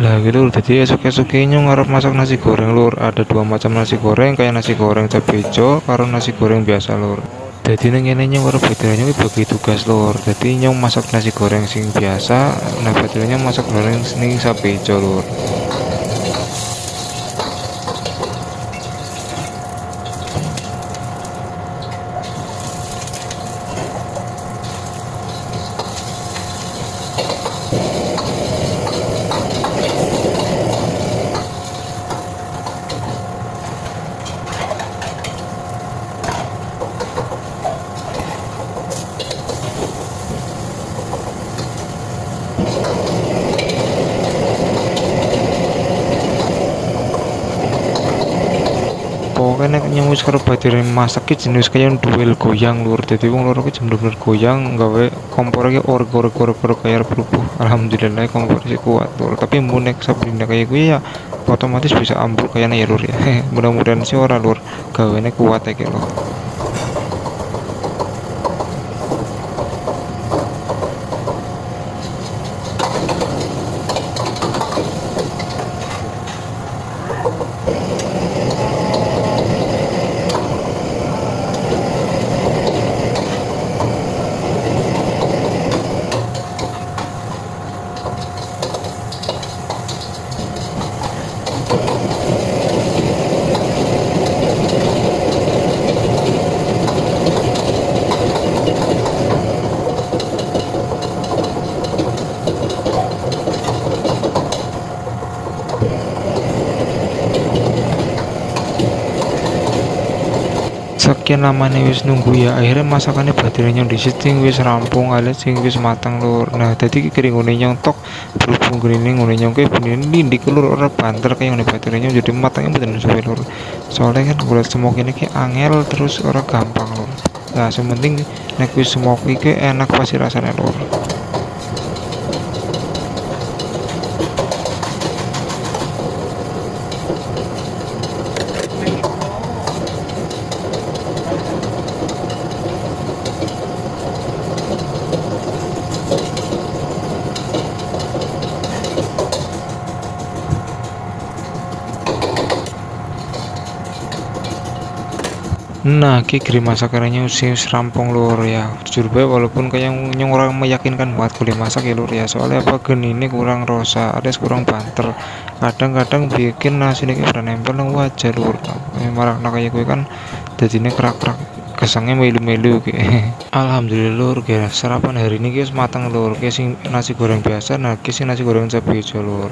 Lah gitu lur, jadi esok-esok ini ngarep masak nasi goreng lur. Ada dua macam nasi goreng, kayak nasi goreng cabai hijau karo nasi goreng biasa lur. Jadi neng ini nyong karo baterainya bagi tugas lur. Jadi nyong masak nasi goreng sing biasa, nah baterainya masak goreng sing cabai hijau lur. Pokoknya nek nyong wis karo baterai masak ki jenis kayak duel goyang lur. Jadi wong loro ki bener-bener goyang gawe kompor ki orek kayak berubah. Alhamdulillah kompor sih kuat lur. Tapi mun nek sabrina kayak gue ya otomatis bisa ambruk kayaknya ya lur ya. Mudah-mudahan sih ora lur. Gaweane kuat ya lur. Sekian lamanya wis nunggu ya, akhirnya masakannya baterainya di setting wis rampung alias sing wis matang lur. Nah tadi kering ngene nyontok berhubung gini ngene nyong ke bener nindik lur ora banter kayak ngene baterainya jadi matangnya bener suwe lur. Soalnya kan golek semok ini ki angel terus ora gampang lur. Nah sementing nek wis semok iki enak pasti rasanya lur. Nah, ki krim masakannya usia rampung lur ya. Jujur bae walaupun kayak nyong orang meyakinkan buat kulit masak ya lur ya. Soalnya apa geni ini kurang rosa, alias kurang banter. Kadang-kadang bikin nasi ini pernah nempel nang wajah lur. Marak nak kayak gue kan jadinya kerak-kerak kesangnya melu-melu kayak. Alhamdulillah lur, guys. Sarapan hari ini guys matang lur. Guys nasi goreng biasa, nah guys nasi goreng cabai hijau lur.